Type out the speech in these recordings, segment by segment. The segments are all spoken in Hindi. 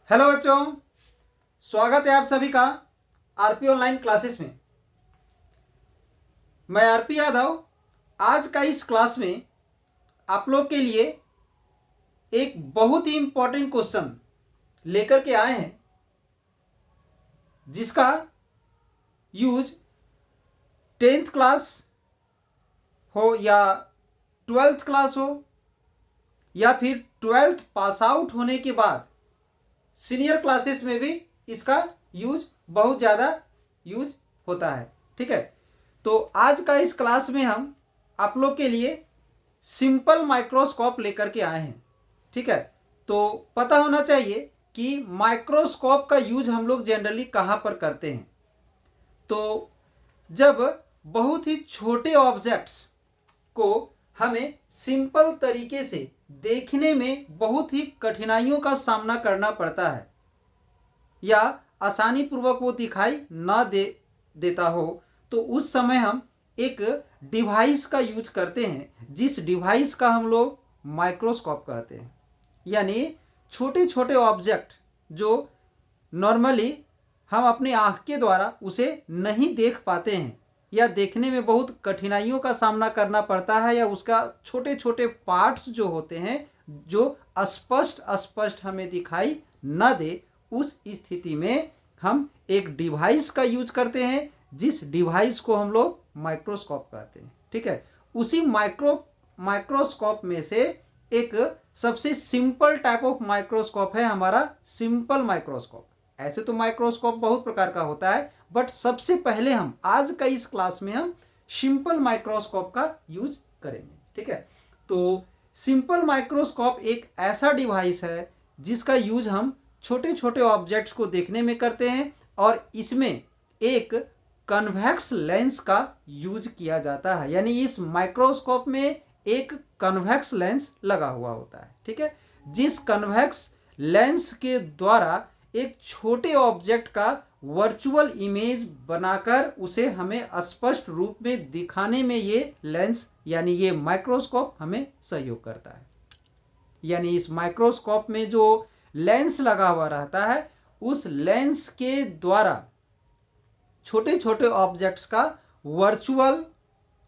हेलो बच्चों, स्वागत है आप सभी का आरपी ऑनलाइन क्लासेस में। मैं आरपी यादव आज का इस क्लास में आप लोग के लिए एक बहुत ही इम्पोर्टेंट क्वेश्चन लेकर के आए हैं, जिसका यूज 10th क्लास हो या 12th क्लास हो या फिर 12th पास आउट होने के बाद सीनियर क्लासेस में भी इसका यूज बहुत ज़्यादा यूज होता है। ठीक है, तो आज का इस क्लास में हम आप लोग के लिए सिंपल माइक्रोस्कोप लेकर के आए हैं। ठीक है, तो पता होना चाहिए कि माइक्रोस्कोप का यूज हम लोग जनरली कहाँ पर करते हैं। तो जब बहुत ही छोटे ऑब्जेक्ट्स को हमें सिंपल तरीके से देखने में बहुत ही कठिनाइयों का सामना करना पड़ता है या आसानी पूर्वक वो दिखाई ना देता हो, तो उस समय हम एक डिवाइस का यूज करते हैं, जिस डिवाइस का हम लोग माइक्रोस्कोप कहते हैं। यानी छोटे छोटे ऑब्जेक्ट जो नॉर्मली हम अपनी आँख के द्वारा उसे नहीं देख पाते हैं या देखने में बहुत कठिनाइयों का सामना करना पड़ता है, या उसका छोटे छोटे पार्ट्स जो होते हैं जो अस्पष्ट हमें दिखाई न दे, उस स्थिति में हम एक डिवाइस का यूज करते हैं, जिस डिवाइस को हम लोग माइक्रोस्कोप कहते हैं। ठीक है, उसी माइक्रोस्कोप में से एक सबसे सिंपल टाइप ऑफ माइक्रोस्कोप है हमारा सिंपल माइक्रोस्कोप। ऐसे तो माइक्रोस्कोप बहुत प्रकार का होता है, बट सबसे पहले हम आज का इस क्लास में हम सिंपल माइक्रोस्कोप का यूज करेंगे। ठीक है, तो सिंपल माइक्रोस्कोप एक ऐसा डिवाइस है जिसका यूज हम छोटे छोटे ऑब्जेक्ट्स को देखने में करते हैं, और इसमें एक कन्वेक्स लेंस का यूज किया जाता है। यानी इस माइक्रोस्कोप में एक कन्वेक्स लेंस लगा हुआ होता है। ठीक है, जिस कन्वेक्स लेंस के द्वारा एक छोटे ऑब्जेक्ट का वर्चुअल इमेज बनाकर उसे हमें स्पष्ट रूप में दिखाने में ये लेंस यानी ये माइक्रोस्कोप हमें सहयोग करता है। यानी इस माइक्रोस्कोप में जो लेंस लगा हुआ रहता है, उस लेंस के द्वारा छोटे छोटे ऑब्जेक्ट्स का वर्चुअल,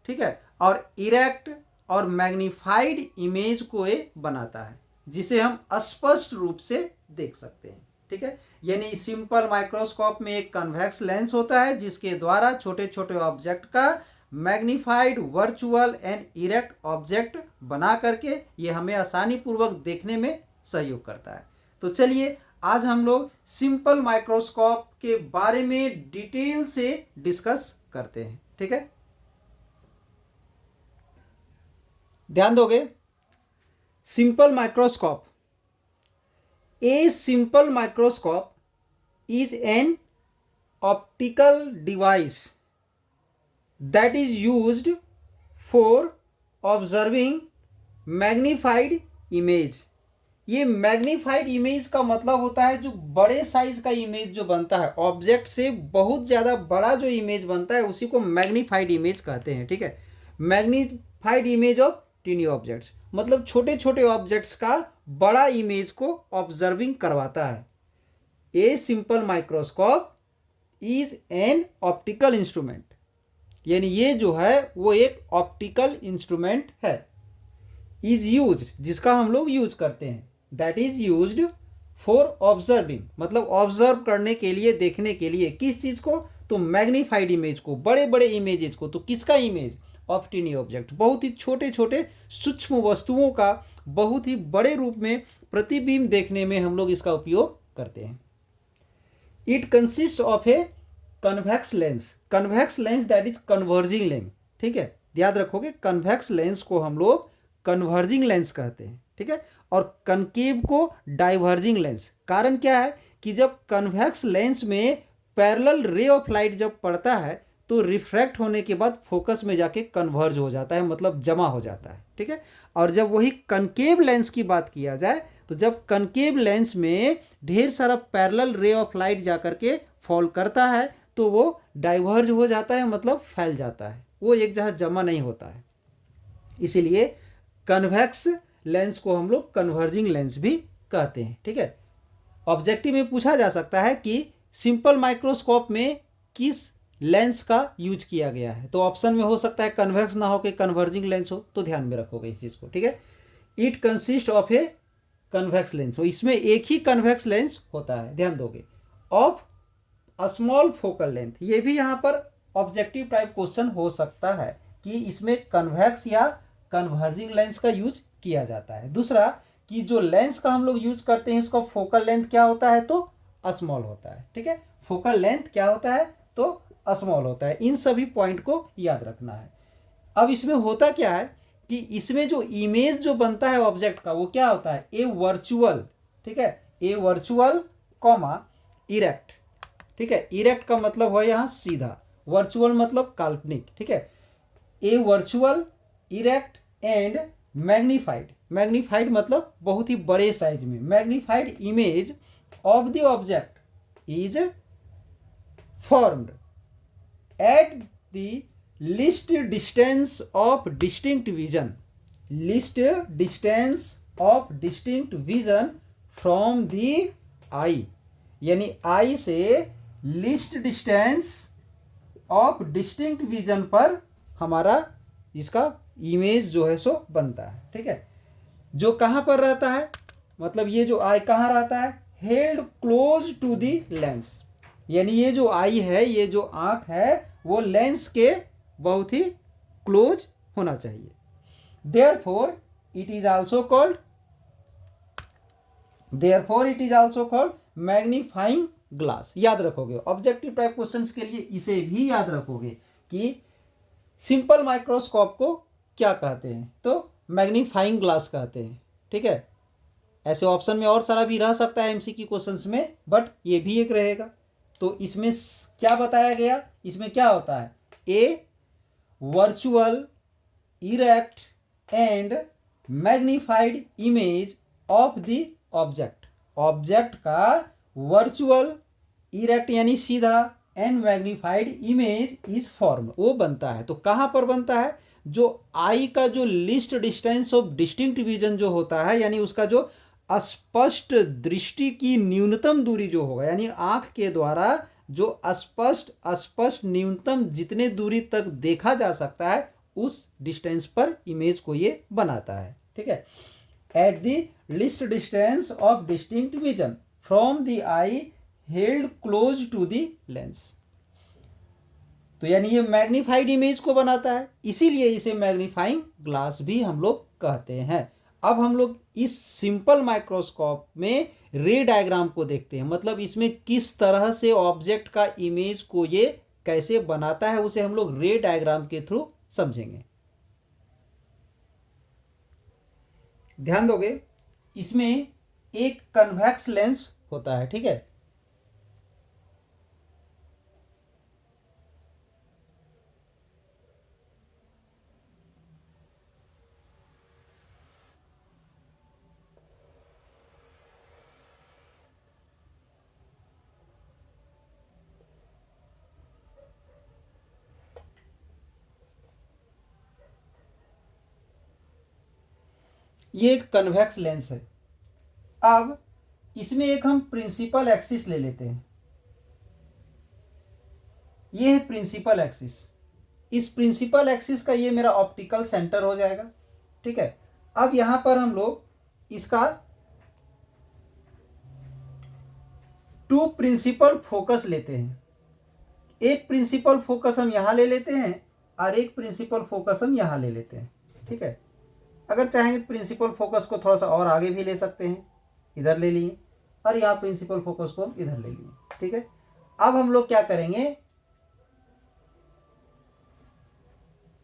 ठीक है, और इरेक्ट और मैग्नीफाइड इमेज को ये बनाता है, जिसे हम स्पष्ट रूप से देख सकते हैं। ठीक है, यानी सिंपल माइक्रोस्कोप में एक कन्वेक्स लेंस होता है, जिसके द्वारा छोटे छोटे ऑब्जेक्ट का magnified, virtual and erect object बना करके ये हमें आसानी पूर्वक देखने में सहयोग करता है। तो चलिए आज हम लोग सिंपल माइक्रोस्कोप के बारे में डिटेल से डिस्कस करते हैं। ठीक है, ध्यान दोगे। Simple microscope, A simple microscope is an optical device that is used for observing magnified image। ये मैग्नीफाइड इमेज का मतलब होता है जो बड़े साइज का इमेज जो बनता है, ऑब्जेक्ट से बहुत ज़्यादा बड़ा जो इमेज बनता है उसी को मैग्नीफाइड इमेज कहते हैं। ठीक है, magnified image of tiny objects मतलब छोटे छोटे ऑब्जेक्ट्स का बड़ा इमेज को ऑब्जर्विंग करवाता है। ए simple microscope is an optical instrument, यानी ये जो है वो एक ऑप्टिकल इंस्ट्रूमेंट है। इज यूज्ड, जिसका हम लोग यूज करते हैं, that is used for observing मतलब ऑब्जर्व करने के लिए, देखने के लिए। किस चीज़ को? तो मैग्नीफाइड इमेज को, बड़े बड़े इमेजेस को। तो किसका इमेज? ऑफ टीनी ऑब्जेक्ट, बहुत ही छोटे छोटे सूक्ष्म वस्तुओं का बहुत ही बड़े रूप में प्रतिबिंब देखने में हम लोग इसका उपयोग करते हैं। It consist of a convex lens, convex lens that is converging lens. ठीक है, याद रखोगे, कन्वेक्स लेंस को हम लोग कन्वर्जिंग लेंस कहते हैं। ठीक है, और कनकेव को डाइवर्जिंग लेंस। कारण क्या है कि जब कन्वेक्स लेंस में पैरेलल रे ऑफ लाइट जब पड़ता है तो रिफ्रैक्ट होने के बाद फोकस में जाके कन्वर्ज हो जाता है, मतलब जमा हो जाता है। ठीक है, और जब वही कनकेव लेंस की बात किया जाए तो जब कनकेव लेंस में ढेर सारा पैरेलल रे ऑफ लाइट जा करके फॉल करता है तो वो डाइवर्ज हो जाता है, मतलब फैल जाता है, वो एक जगह जमा नहीं होता है। इसीलिए कन्वेक्स लेंस को हम लोग कन्वर्जिंग लेंस भी कहते हैं। ठीक है, ऑब्जेक्टिव में पूछा जा सकता है कि सिंपल माइक्रोस्कोप में किस लेंस का यूज किया गया है। तो ऑप्शन में हो सकता है कन्वेक्स ना हो के कन्वर्जिंग लेंस हो, तो ध्यान में रखोगे इस चीज़ को, ठीक है। It consist of a convex lens हो, इसमें एक ही कन्वेक्स लेंस होता है, ध्यान दोगे। ऑफ स्मॉल फोकल लेंथ, ये भी यहाँ पर ऑब्जेक्टिव टाइप क्वेश्चन हो सकता है कि इसमें कन्वेक्स या कन्वर्जिंग लेंस का यूज किया जाता है। दूसरा कि जो लेंस का हम लोग यूज करते हैं उसका फोकल लेंथ क्या होता है, तो स्मॉल होता है, ठीक है। फोकल लेंथ क्या होता है, तो स्मॉल होता है। इन सभी पॉइंट को याद रखना है। अब इसमें होता क्या है कि इसमें जो इमेज जो बनता है ऑब्जेक्ट का वो क्या होता है, ए वर्चुअल, ठीक है, ए वर्चुअल कॉमा इरेक्ट, ठीक है। इरेक्ट का मतलब हुआ यहाँ सीधा, वर्चुअल मतलब काल्पनिक, ठीक है। A virtual, erect and magnified, magnified मतलब बहुत ही बड़े साइज में, magnified image of the object is formed at the least distance of distinct vision, least distance of distinct vision from the eye, यानी आई से least distance of distinct vision पर हमारा इसका इमेज जो है सो बनता है, ठीक है। जो कहाँ पर रहता है, मतलब ये जो आई कहाँ रहता है, held close to the lens, यानी ये जो आई है, ये जो आँख है वो लेंस के बहुत ही क्लोज होना चाहिए। Therefore it is also called, therefore it is also called magnifying glass. याद रखोगे ऑब्जेक्टिव टाइप क्वेश्चंस के लिए, इसे भी याद रखोगे कि सिंपल माइक्रोस्कोप को क्या कहते हैं, तो मैग्नीफाइंग ग्लास कहते हैं, ठीक है। ऐसे ऑप्शन में और सारा भी रह सकता है एमसीक्यू क्वेश्चंस में, बट ये भी एक रहेगा। तो इसमें क्या बताया गया, इसमें क्या होता है, a virtual erect and magnified image of the object, object का वर्चुअल इरेक्ट यानी सीधा and magnified image is form, वो बनता है। तो कहाँ पर बनता है, जो आई का जो least distance of distinct vision जो होता है, यानी उसका जो स्पष्ट दृष्टि की न्यूनतम दूरी जो होगा, यानी आंख के द्वारा जो स्पष्ट न्यूनतम जितने दूरी तक देखा जा सकता है उस डिस्टेंस पर इमेज को ये बनाता है, ठीक है। At the least distance of distinct vision from the eye held close to the lens, तो यानी ये मैग्नीफाइड इमेज को बनाता है, इसीलिए इसे मैग्नीफाइंग ग्लास भी हम लोग कहते हैं। अब हम लोग इस सिंपल माइक्रोस्कोप में रे डायग्राम को देखते हैं, मतलब इसमें किस तरह से ऑब्जेक्ट का इमेज को ये कैसे बनाता है उसे हम लोग रे डायग्राम के थ्रू समझेंगे। ध्यान दोगे, इसमें एक कन्वेक्स लेंस होता है, ठीक है। ये एक कन्वेक्स लेंस है। अब इसमें एक हम प्रिंसिपल एक्सिस ले लेते हैं, ये है प्रिंसिपल एक्सिस। इस प्रिंसिपल एक्सिस का ये मेरा ऑप्टिकल सेंटर हो जाएगा, ठीक है। अब यहां पर हम लोग इसका टू प्रिंसिपल फोकस लेते हैं, एक प्रिंसिपल फोकस हम यहां ले लेते हैं और एक प्रिंसिपल फोकस हम यहां ले लेते हैं, ठीक है। अगर चाहेंगे तो प्रिंसिपल फोकस को थोड़ा सा और आगे भी ले सकते हैं, इधर ले लिए, और यहाँ प्रिंसिपल फोकस को हम इधर ले लिए, ठीक है। अब हम लोग क्या करेंगे,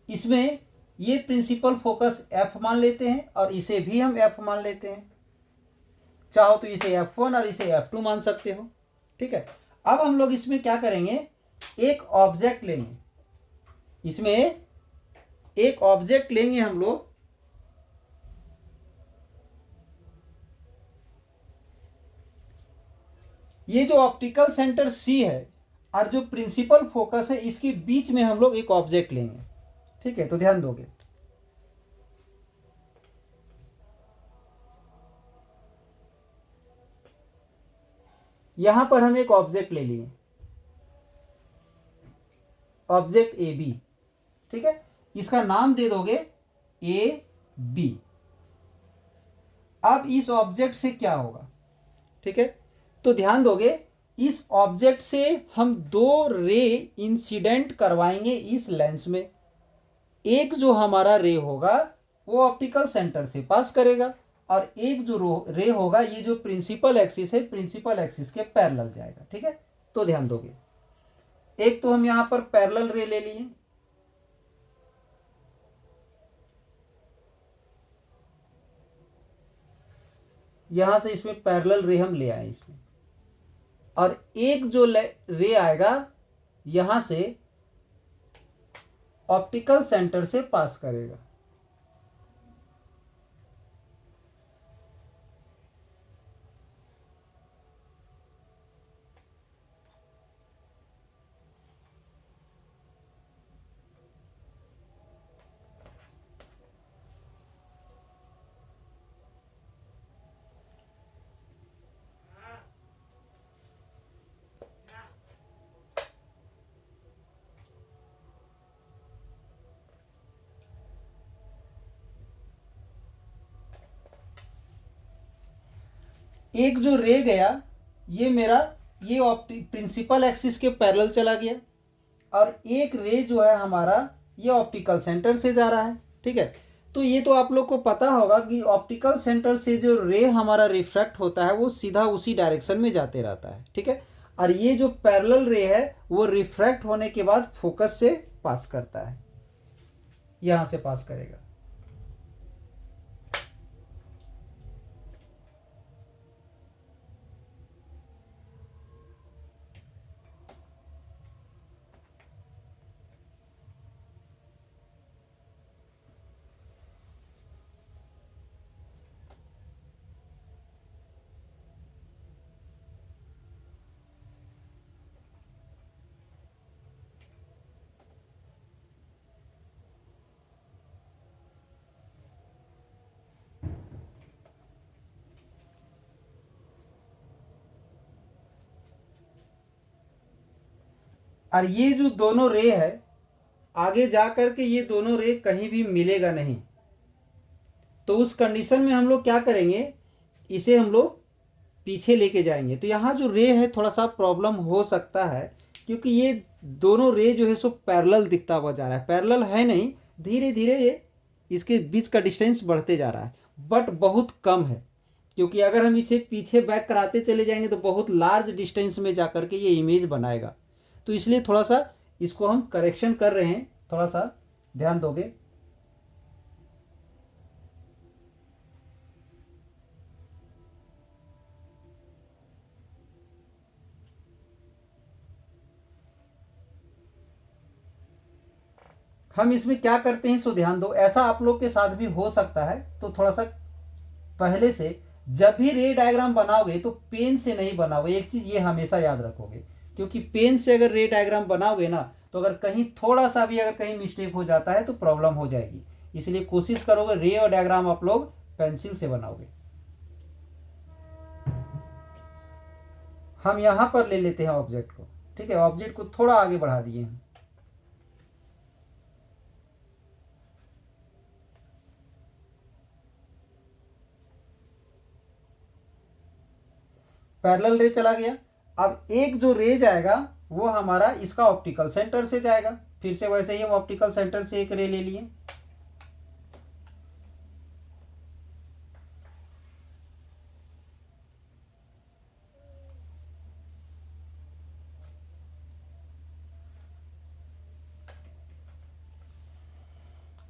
इसमें ये प्रिंसिपल फोकस एफ मान लेते हैं और इसे भी हम एफ मान लेते हैं, चाहो तो इसे F1 और इसे F2 मान सकते हो, ठीक है। अब हम लोग इसमें क्या करेंगे, एक ऑब्जेक्ट लेंगे, इसमें एक ऑब्जेक्ट लेंगे हम लोग, ये जो ऑप्टिकल सेंटर C है और जो प्रिंसिपल फोकस है इसके बीच में हम लोग एक ऑब्जेक्ट लेंगे, ठीक है। तो ध्यान दोगे, यहां पर हम एक ऑब्जेक्ट ले लिए, ऑब्जेक्ट ए बी, ठीक है, इसका नाम दे दोगे ए बी। अब इस ऑब्जेक्ट से क्या होगा, ठीक है, तो ध्यान दोगे इस ऑब्जेक्ट से हम दो रे इंसिडेंट करवाएंगे इस लेंस में। एक जो हमारा रे होगा वो ऑप्टिकल सेंटर से पास करेगा, और एक जो रे होगा ये जो प्रिंसिपल एक्सिस है, प्रिंसिपल एक्सिस के पैरेलल जाएगा, ठीक है। तो ध्यान दोगे, एक तो हम यहां पर पैरेलल रे ले लिए, यहां से इसमें पैरेलल रे हम ले आए इसमें, और एक जो रे आएगा यहां से ऑप्टिकल सेंटर से पास करेगा। एक जो रे गया ये मेरा ये प्रिंसिपल एक्सिस के पैरेलल चला गया, और एक रे जो है हमारा ये ऑप्टिकल सेंटर से जा रहा है, ठीक है। तो ये तो आप लोग को पता होगा कि ऑप्टिकल सेंटर से जो रे हमारा रिफ्रैक्ट होता है वो सीधा उसी डायरेक्शन में जाते रहता है, ठीक है। और ये जो पैरेलल रे है वो रिफ्रैक्ट होने के बाद फोकस से पास करता है, यहां से पास करेगा। और ये जो दोनों रे है आगे जा करके ये दोनों रे कहीं भी मिलेगा नहीं, तो उस कंडीशन में हम लोग क्या करेंगे, इसे हम लोग पीछे लेके जाएंगे। तो यहाँ जो रे है थोड़ा सा प्रॉब्लम हो सकता है, क्योंकि ये दोनों रे जो है सो पैरेलल दिखता हुआ जा रहा है, पैरेलल है नहीं, धीरे धीरे ये इसके बीच का डिस्टेंस बढ़ते जा रहा है, बट बहुत कम है, क्योंकि अगर हम इसे पीछे बैक कराते चले जाएंगे तो बहुत लार्ज डिस्टेंस में जा करके ये इमेज बनाएगा। तो इसलिए थोड़ा सा इसको हम करेक्शन कर रहे हैं, थोड़ा सा ध्यान दोगे। हम इसमें क्या करते हैं सो ध्यान दो, ऐसा आप लोग के साथ भी हो सकता है, तो थोड़ा सा पहले से जब भी रे डायग्राम बनाओगे तो पेन से नहीं बनाओगे, एक चीज ये हमेशा याद रखोगे, क्योंकि पेन से अगर रे डायग्राम बनाओगे ना तो अगर कहीं थोड़ा सा भी अगर कहीं मिस्टेक हो जाता है तो प्रॉब्लम हो जाएगी। इसलिए कोशिश करोगे रे और डायग्राम आप लोग पेंसिल से बनाओगे। हम यहां पर ले लेते हैं ऑब्जेक्ट को, ठीक है, ऑब्जेक्ट को थोड़ा आगे बढ़ा दिए हैं। पैरेलल रे चला गया, अब एक जो रे जाएगा वो हमारा इसका ऑप्टिकल सेंटर से जाएगा, फिर से वैसे ही हम ऑप्टिकल सेंटर से एक रे ले लिए,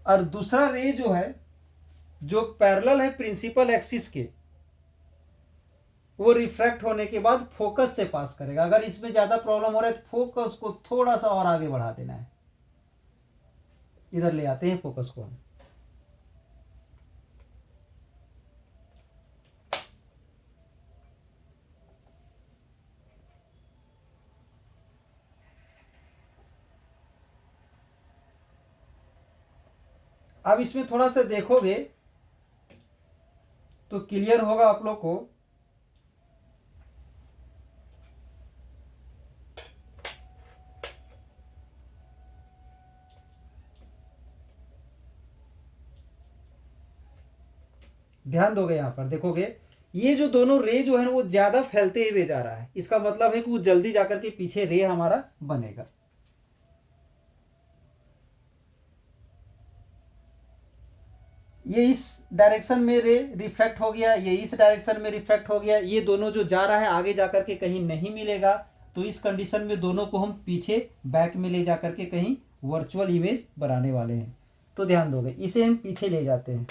और दूसरा रे जो है जो पैरेलल है प्रिंसिपल एक्सिस के, वो रिफ्रैक्ट होने के बाद फोकस से पास करेगा। अगर इसमें ज्यादा प्रॉब्लम हो रहा है तो फोकस को थोड़ा सा और आगे बढ़ा देना है, इधर ले आते हैं फोकस को हम। अब इसमें थोड़ा सा देखोगे तो क्लियर होगा आप लोग को। ध्यान दोगे, यहाँ पर देखोगे ये जो दोनों रे जो है ना वो ज्यादा फैलते हुए जा रहा है, इसका मतलब है कि वो जल्दी जाकर के पीछे रे हमारा बनेगा। ये इस डायरेक्शन में रे रिफ्लेक्ट हो गया, ये इस डायरेक्शन में रिफ्लेक्ट हो गया, ये दोनों जो जा रहा है आगे जाकर के कहीं नहीं मिलेगा, तो इस कंडीशन में दोनों को हम पीछे बैक में ले जाकर के कहीं वर्चुअल इमेज बनाने वाले हैं। तो ध्यान दोगे, इसे हम पीछे ले जाते हैं।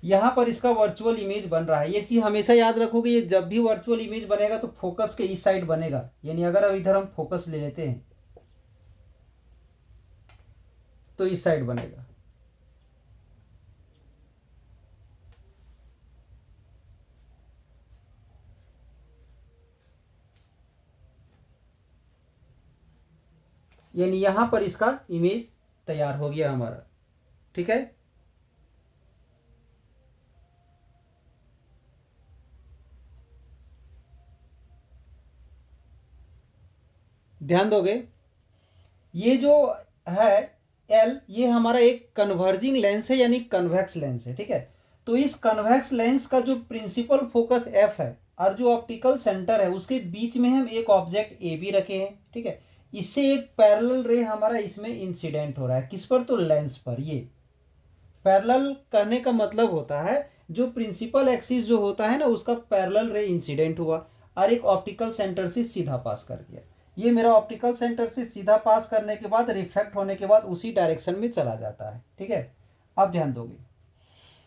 यहाँ पर इसका वर्चुअल इमेज बन रहा है। ये चीज हमेशा याद रखोगे, ये जब भी वर्चुअल इमेज बनेगा तो फोकस के इस साइड बनेगा, यानी अगर अब इधर हम फोकस ले लेते हैं तो इस साइड बनेगा। यानी यहां पर इसका इमेज तैयार हो गया हमारा। ठीक है, ध्यान दोगे ये जो है एल, ये हमारा एक कन्वर्जिंग लेंस है यानी कन्वेक्स लेंस है। ठीक है, तो इस कन्वेक्स लेंस का जो प्रिंसिपल फोकस एफ है और जो ऑप्टिकल सेंटर है उसके बीच में हम एक ऑब्जेक्ट ए बी रखे हैं। ठीक है, इससे एक पैरेलल रे हमारा इसमें इंसिडेंट हो रहा है, किस पर, तो लेंस पर। ये पैरेलल कहने का मतलब होता है जो प्रिंसिपल एक्सिस जो होता है ना उसका पैरेलल रे इंसिडेंट हुआ और एक ऑप्टिकल सेंटर से सीधा पास कर गया। ये मेरा ऑप्टिकल सेंटर से सीधा पास करने के बाद रिफ्लेक्ट होने के बाद उसी डायरेक्शन में चला जाता है। ठीक है, अब ध्यान दोगे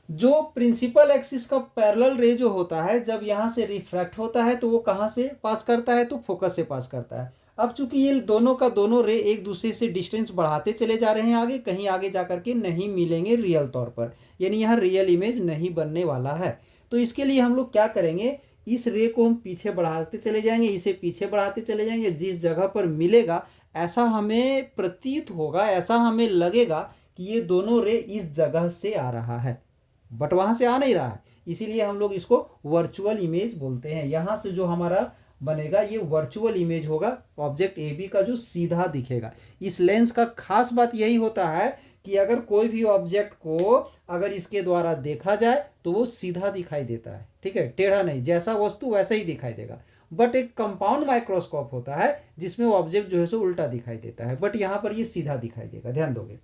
जो प्रिंसिपल एक्सिस का पैरेलल रे जो होता है जब यहाँ से रिफ्रैक्ट होता है तो वो कहाँ से पास करता है, तो फोकस से पास करता है। अब चूंकि ये दोनों का दोनों रे एक दूसरे से डिस्टेंस बढ़ाते चले जा रहे हैं, आगे कहीं आगे जाकर के नहीं मिलेंगे रियल तौर पर, यानी यहाँ रियल इमेज नहीं बनने वाला है। तो इसके लिए हम लोग क्या करेंगे, इस रे को हम पीछे बढ़ाते चले जाएंगे, इसे पीछे बढ़ाते चले जाएंगे, जिस जगह पर मिलेगा ऐसा हमें प्रतीत होगा, ऐसा हमें लगेगा कि ये दोनों रे इस जगह से आ रहा है, बट वहां से आ नहीं रहा है, इसीलिए हम लोग इसको वर्चुअल इमेज बोलते हैं। यहां से जो हमारा बनेगा ये वर्चुअल इमेज होगा, ऑब्जेक्ट ए बी का जो सीधा दिखेगा। इस लेंस का खास बात यही होता है कि अगर कोई भी ऑब्जेक्ट को अगर इसके द्वारा देखा जाए तो वो सीधा दिखाई देता है। ठीक है, टेढ़ा नहीं, जैसा वस्तु वैसा ही दिखाई देगा। बट एक कंपाउंड माइक्रोस्कोप होता है जिसमें ऑब्जेक्ट जो है सो उल्टा दिखाई देता है, बट यहां पर ये सीधा दिखाई देगा। ध्यान दोगे,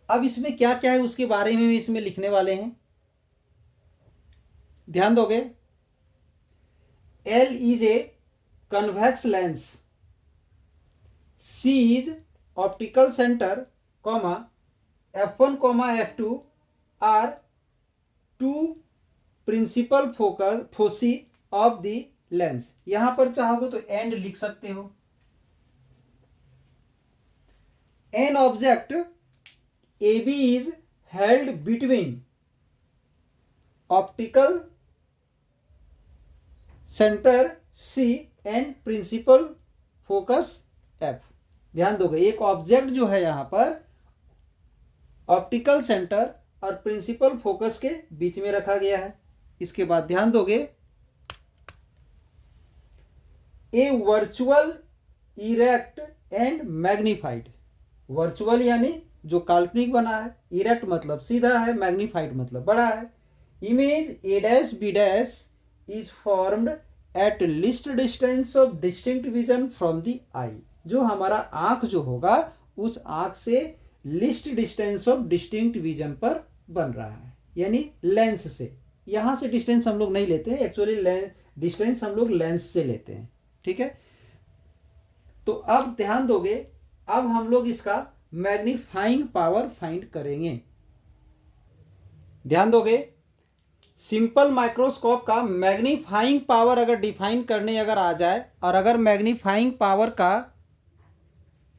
अब इसमें क्या क्या है उसके बारे में इसमें लिखने वाले हैं। ध्यान दोगे, L is a convex lens, C is optical center, comma f1 comma f2 are two principal foci of the lens। यहां पर चाहोगे तो एंड लिख सकते हो। An object AB is held between optical centre C and principal focus F। ध्यान दोगे, एक ऑब्जेक्ट जो है यहां पर ऑप्टिकल सेंटर और प्रिंसिपल फोकस के बीच में रखा गया है। इसके बाद ध्यान दोगे, a virtual erect and magnified, virtual यानी जो काल्पनिक बना है, इरेक्ट मतलब सीधा है, मैग्नीफाइड मतलब बड़ा है। Image A dash B dash is formed at least distance of distinct vision from the eye. जो हमारा आंख जो होगा उस आंख से least distance of distinct vision पर बन रहा है, यानी लेंस से। यहां से डिस्टेंस हम लोग नहीं लेते हैं, एक्चुअली डिस्टेंस हम लोग लेंस से लेते हैं, ठीक है। तो अब ध्यान दोगे, अब हम लोग इसका मैग्नीफाइंग पावर फाइंड करेंगे। ध्यान दोगे, सिंपल माइक्रोस्कोप का मैग्नीफाइंग पावर अगर डिफाइन करने अगर आ जाए, और अगर मैग्नीफाइंग पावर का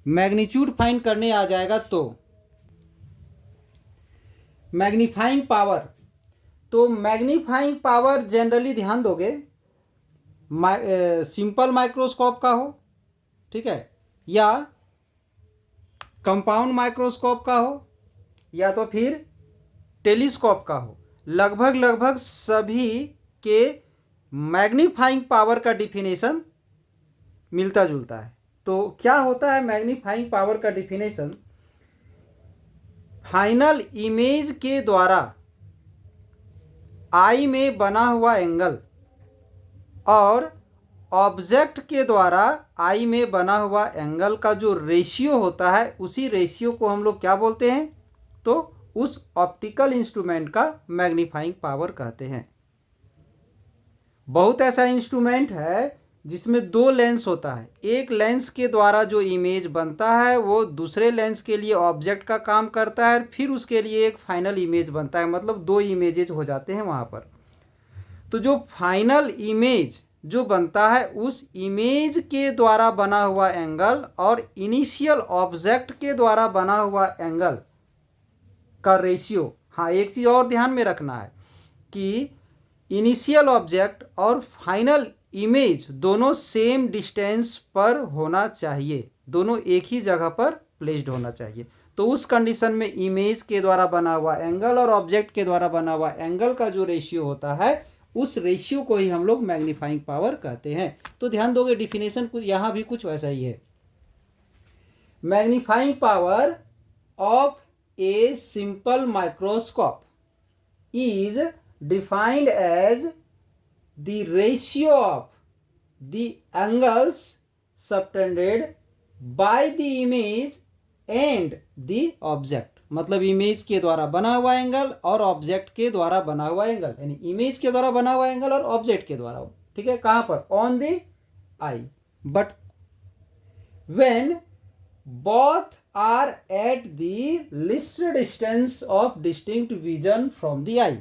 मैग्नीट्यूड फाइंड करने आ जाएगा, तो मैग्नीफाइंग पावर जनरली ध्यान दोगे सिंपल माइक्रोस्कोप का हो, ठीक है, या कंपाउंड माइक्रोस्कोप का हो, या तो फिर टेलीस्कोप का हो, लगभग सभी के मैग्नीफाइंग पावर का डिफिनेशन मिलता जुलता है। तो क्या होता है मैग्नीफाइंग पावर का डिफिनेशन? फाइनल इमेज के द्वारा आई में बना हुआ एंगल और ऑब्जेक्ट के द्वारा आई में बना हुआ एंगल का जो रेशियो होता है, उसी रेशियो को हम लोग क्या बोलते हैं? तो उस ऑप्टिकल इंस्ट्रूमेंट का मैग्नीफाइंग पावर कहते हैं। बहुत ऐसा इंस्ट्रूमेंट है जिसमें दो लेंस होता है, एक लेंस के द्वारा जो इमेज बनता है वो दूसरे लेंस के लिए ऑब्जेक्ट का काम करता है, फिर उसके लिए एक फाइनल इमेज बनता है, मतलब दो इमेजेज हो जाते हैं वहाँ पर। तो जो फाइनल इमेज जो बनता है, उस इमेज के द्वारा बना हुआ एंगल और इनिशियल ऑब्जेक्ट के द्वारा बना हुआ एंगल का रेशियो। हाँ, एक चीज़ और ध्यान में रखना है कि इनिशियल ऑब्जेक्ट और फाइनल इमेज दोनों सेम डिस्टेंस पर होना चाहिए, दोनों एक ही जगह पर प्लेस्ड होना चाहिए। तो उस कंडीशन में इमेज के द्वारा बना हुआ एंगल और ऑब्जेक्ट के द्वारा बना हुआ एंगल का जो रेशियो होता है, उस रेशियो को ही हम लोग मैग्नीफाइंग पावर कहते हैं। तो ध्यान दोगे डिफिनेशन कुछ यहाँ भी कुछ वैसा ही है। Magnifying power of a simple microscope is defined as the ratio of the angles subtended by the image and the object। मतलब इमेज के द्वारा बना हुआ एंगल और ऑब्जेक्ट के द्वारा बना हुआ एंगल, यानी इमेज के द्वारा बना हुआ एंगल और ऑब्जेक्ट के द्वारा, ठीक है, कहां पर? On the I. But when both are at the least distance of distinct vision from the eye,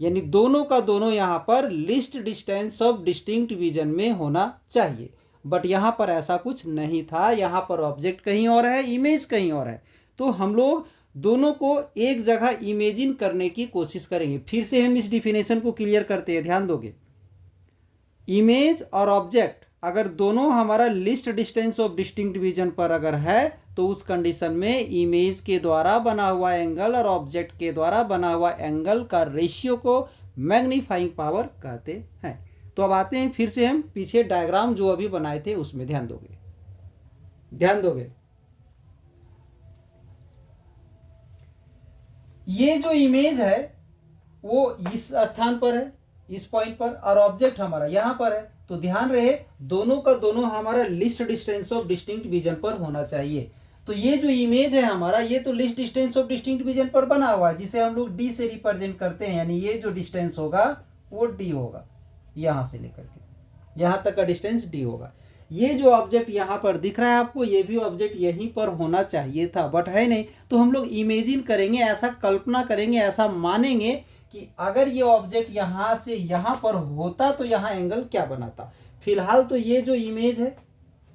यानी दोनों का दोनों यहां पर list distance of distinct vision में होना चाहिए। बट यहां पर ऐसा कुछ नहीं था, यहां पर ऑब्जेक्ट कहीं और है, इमेज कहीं और है। तो हम लोग दोनों को एक जगह इमेजिन करने की कोशिश करेंगे। फिर से हम इस डिफिनेशन को क्लियर करते हैं, ध्यान दोगे। इमेज और ऑब्जेक्ट अगर दोनों हमारा list distance of distinct vision पर अगर है, तो उस कंडीशन में इमेज के द्वारा बना हुआ एंगल और ऑब्जेक्ट के द्वारा बना हुआ एंगल का रेशियो को मैग्नीफाइंग पावर कहते हैं। तो अब आते हैं फिर से हम पीछे डायग्राम जो अभी बनाए थे उसमें ध्यान दोगे। ये जो इमेज है वो इस स्थान पर है, इस पॉइंट पर, और ऑब्जेक्ट हमारा यहां पर है। तो ध्यान रहे दोनों का दोनों हमारा list distance of distinct vision पर होना चाहिए। तो ये जो इमेज है हमारा, ये तो list distance of distinct vision पर बना हुआ है, जिसे हम लोग डी से रिप्रेजेंट करते हैं, यानी ये जो डिस्टेंस होगा वो डी होगा, यहां से लेकर के यहां तक का डिस्टेंस डी होगा। ये जो ऑब्जेक्ट यहां पर दिख रहा है आपको, ये भी ऑब्जेक्ट यहीं पर होना चाहिए था, बट है नहीं। तो हम लोग इमेजिन करेंगे, ऐसा कल्पना करेंगे, ऐसा मानेंगे कि अगर ये ऑब्जेक्ट यहां से यहां पर होता तो यहां एंगल क्या बनाता। फिलहाल तो ये जो इमेज है,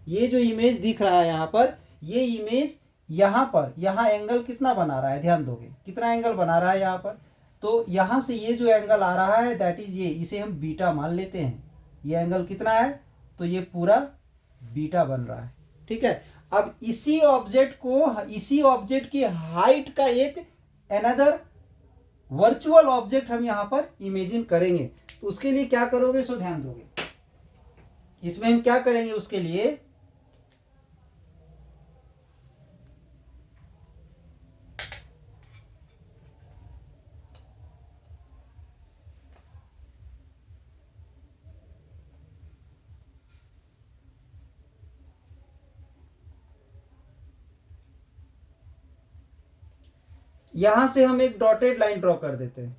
ये जो इमेज दिख रहा है यहां पर, ये इमेज यहां पर, यहां एंगल कितना बना रहा है? ध्यान दोगे कितना एंगल बना रहा है यहां पर। तो यहां से ये जो एंगल आ रहा है दैट इज ये, इसे हम बीटा मान लेते हैं। ये एंगल कितना है? तो ये पूरा बीटा बन रहा है, ठीक है। अब इसी ऑब्जेक्ट को, इसी ऑब्जेक्ट की हाइट का एक अनदर वर्चुअल ऑब्जेक्ट हम यहां पर इमेजिन करेंगे। तो उसके लिए क्या करोगे, सो ध्यान दोगे। इसमें हम क्या करेंगे उसके लिए, यहां से हम एक डॉटेड लाइन ड्रॉ कर देते हैं।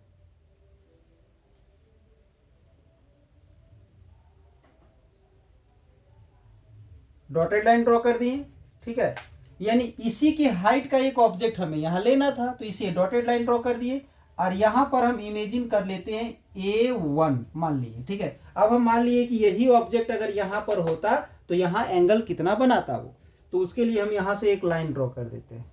डॉटेड लाइन ड्रॉ कर दिए, ठीक है। यानी इसी की हाइट का एक ऑब्जेक्ट हमें यहां लेना था, तो इसे डॉटेड लाइन ड्रॉ कर दिए। और यहां पर हम इमेजिन कर लेते हैं A1 मान लिए, ठीक है। अब हम मान लिए कि यही ऑब्जेक्ट अगर यहां पर होता तो यहां एंगल कितना बनाता वो, तो उसके लिए हम यहां से एक लाइन ड्रॉ कर देते हैं।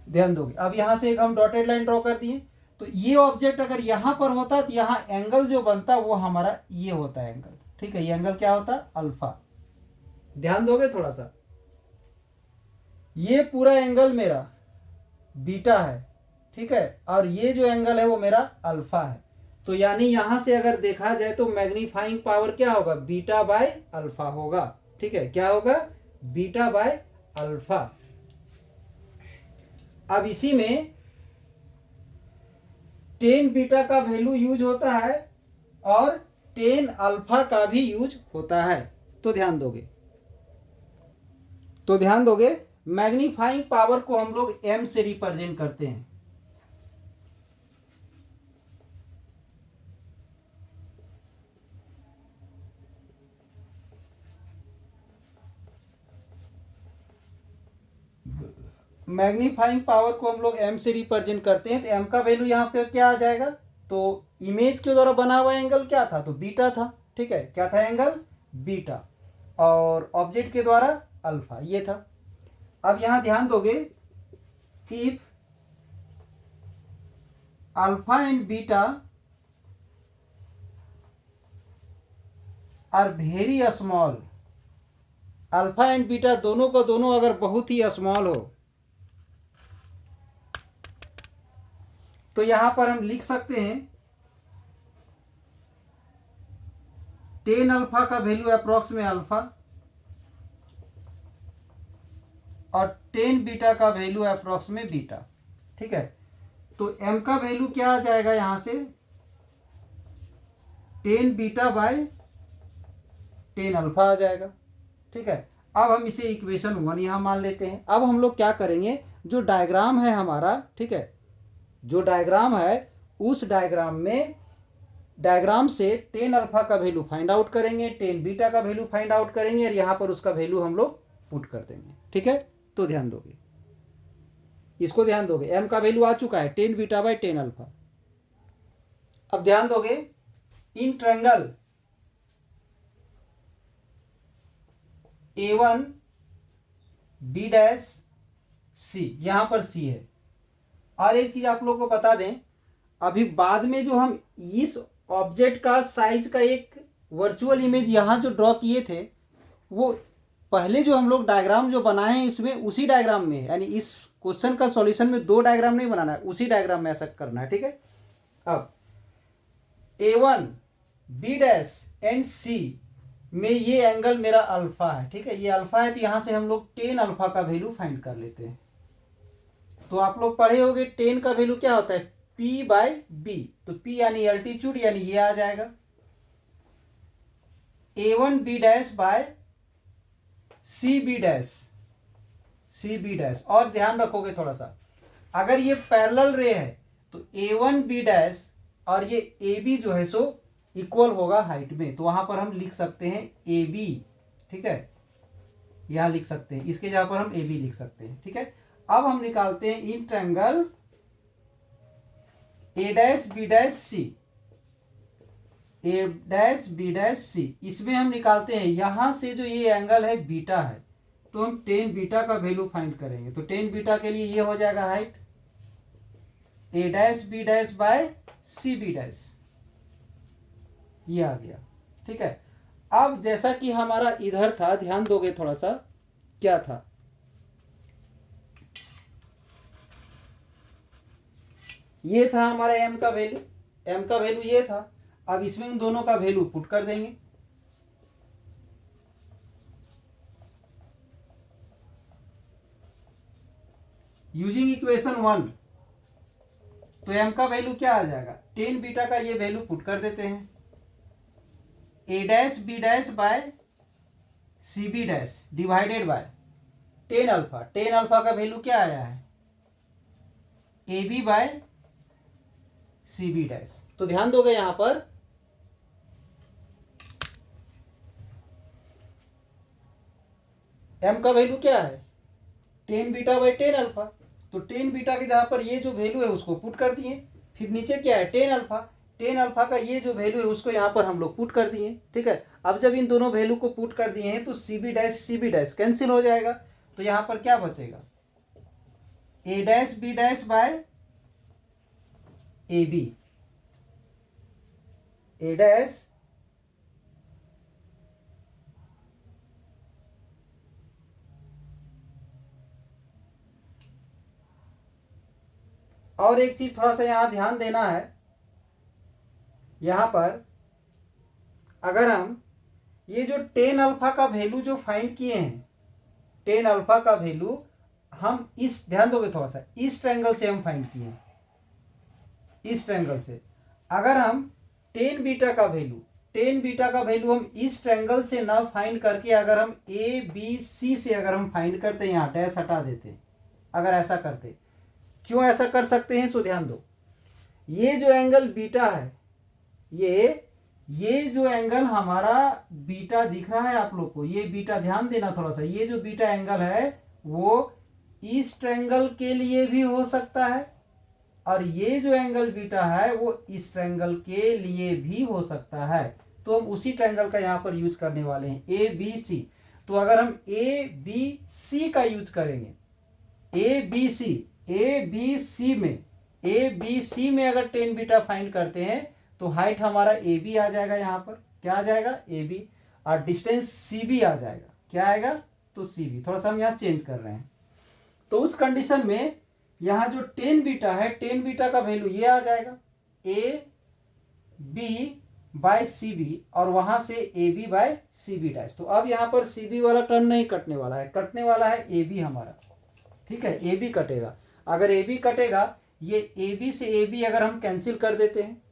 ध्यान दोगे, अब यहां से एक हम डॉटेड लाइन ड्रॉ कर दिए। तो ये ऑब्जेक्ट अगर यहां पर होता तो यहां एंगल जो बनता वो हमारा ये होता है एंगल, ठीक है। ये एंगल क्या होता, अल्फा। ध्यान दोगे थोड़ा सा, ये पूरा एंगल मेरा बीटा है, ठीक है। और ये जो एंगल है वो मेरा अल्फा है। तो यानी यहां से अगर देखा जाए तो मैग्नीफाइंग पावर क्या होगा, बीटा बाय अल्फा होगा, ठीक है। क्या होगा, बीटा बाय अल्फा। अब इसी में टेन बीटा का वैल्यू यूज होता है और टेन अल्फा का भी यूज होता है। तो ध्यान दोगे मैग्नीफाइंग पावर को हम लोग m से रिप्रेजेंट करते हैं। मैग्नीफाइंग पावर को हम लोग m से रिप्रेजेंट करते हैं। तो m का वैल्यू यहाँ पे क्या आ जाएगा, तो इमेज के द्वारा बना हुआ एंगल क्या था, तो बीटा था, ठीक है। क्या था एंगल, बीटा, और ऑब्जेक्ट के द्वारा अल्फा, ये था। अब यहां ध्यान दोगे, if alpha and beta are very small, alpha and beta दोनों को दोनों अगर बहुत ही स्मॉल हो, तो यहां पर हम लिख सकते हैं टेन अल्फा का वैल्यू अप्रोक्स में अल्फा और टेन बीटा का वैल्यू अप्रोक्स में बीटा, ठीक है। तो m का वैल्यू क्या आ जाएगा यहां से, tan beta by tan alpha आ जाएगा, ठीक है। अब हम इसे इक्वेशन 1 यहां मान लेते हैं। अब हम लोग क्या करेंगे, जो डायग्राम है हमारा, ठीक है, जो डायग्राम है उस डायग्राम से टेन अल्फा का वैल्यू फाइंड आउट करेंगे, टेन बीटा का वैल्यू फाइंड आउट करेंगे, और यहां पर उसका वैल्यू हम लोग पुट कर देंगे, ठीक है। तो ध्यान दोगे, इसको ध्यान दोगे, m का वैल्यू आ चुका है tan beta by tan alpha. अब ध्यान दोगे, in triangle A1 B dash C, यहां पर C है। और एक चीज आप लोग को बता दें, अभी बाद में जो हम इस ऑब्जेक्ट का साइज का एक वर्चुअल इमेज यहां जो ड्रॉ किए थे, वो पहले जो हम लोग डायग्राम जो बनाए हैं इसमें उसी डायग्राम में है। यानी इस क्वेश्चन का सॉल्यूशन में दो डायग्राम नहीं बनाना है, उसी डायग्राम में ऐसा करना है, ठीक है। अब A1 B dash and C में ये एंगल मेरा अल्फा है, ठीक है। ये अल्फा है, तो यहां से हम लोग टेन अल्फा का वैल्यू फाइंड कर लेते हैं। तो आप लोग पढ़े होंगे टेन का वैल्यू क्या होता है, P बाय B। तो P यानी एल्टीट्यूड, यानी ये आ जाएगा A1 B dash by C B dash. और ध्यान रखोगे थोड़ा सा, अगर ये पैरेलल रे है तो A1 B डैश और ये AB जो है सो इक्वल होगा हाइट में। तो वहां पर हम लिख सकते हैं AB, ठीक है, यहां लिख सकते हैं, इसके जगह पर हम AB लिख सकते हैं, ठीक है। अब हम निकालते हैं in triangle A dash B dash C, A dash B dash C, इसमें हम निकालते हैं यहां से जो ये एंगल है बीटा है, तो हम टेन बीटा का वैल्यू फाइंड करेंगे। तो टेन बीटा के लिए ये हो जाएगा height A dash B dash by C B dash, ये आ गया, ठीक है। अब जैसा कि हमारा इधर था, ध्यान दोगे थोड़ा सा, क्या था, ये था हमारा m का वैल्यू ये था। अब इसमें उन दोनों का वैल्यू पुट कर देंगे। यूजिंग इक्वेशन 1, तो एम का वैल्यू क्या आ जाएगा, टेन बीटा का ये वैल्यू पुट कर देते हैं, A dash B dash by C B dash divided by tan alpha. Tan alpha का वैल्यू क्या आया है, A B by C B dash. तो ध्यान दोगे यहां पर एम का वैल्यू क्या है, tan beta by tan alpha. तो टेन बीटा के जहां पर ये जो वैल्यू है उसको पुट कर दिए, फिर नीचे क्या है टेन अल्फा, टेन अल्फा का ये जो वैल्यू है उसको यहाँ पर हम लोग पुट कर दिए। ठीक है, अब जब इन दोनों वैल्यू को पुट कर दिए हैं तो सी बी डैश कैंसिल हो जाएगा। तो यहाँ पर क्या बचेगा, A dash B dash by A B, A dash और एक चीज थोड़ा सा यहाँ ध्यान देना है, यहाँ पर अगर हम ये जो टेन अल्फा का वैल्यू जो फाइंड किए हैं, टेन अल्फा का वैल्यू हम इस, ध्यान दोगे थोड़ा सा, इस ट्रायंगल से हम फाइंड किए हैं, इस ट्रायंगल से। अगर हम टेन बीटा का वैल्यू हम इस ट्रायंगल से ना फाइंड करके अगर हम ए बी सी से अगर हम फाइंड करते, यहाँ डैश हटा देते, अगर ऐसा करते, क्यों ऐसा कर सकते हैं, सो ध्यान दो, ये जो एंगल बीटा है, ये जो एंगल हमारा बीटा दिख रहा है आप लोग को, ये बीटा ध्यान देना थोड़ा सा, ये जो बीटा एंगल है वो इस ट्रायंगल के लिए भी हो सकता है और ये जो एंगल बीटा है वो इस ट्रायंगल के लिए भी हो सकता है। तो हम उसी ट्रायंगल का यहाँ पर यूज करने वाले हैं, ए बी सी। तो अगर हम ए बी सी का यूज करेंगे, ए बी सी में अगर टेन बीटा फाइंड करते हैं तो हाइट हमारा ए बी आ जाएगा, यहाँ पर क्या आ जाएगा ए बी, और डिस्टेंस सी बी आ जाएगा, क्या आएगा तो सी बी। थोड़ा सा हम यहाँ चेंज कर रहे हैं। तो उस कंडीशन में यहाँ जो टेन बीटा है, टेन बीटा का वैल्यू ये आ जाएगा A B by C B, और वहां से A B by C B dash. तो अब यहाँ पर सी बी वाला टर्म नहीं कटने वाला है, कटने वाला है ए बी हमारा। ठीक है, ए बी कटेगा। अगर ए बी कटेगा, ये ए बी से ए बी अगर हम कैंसिल कर देते हैं,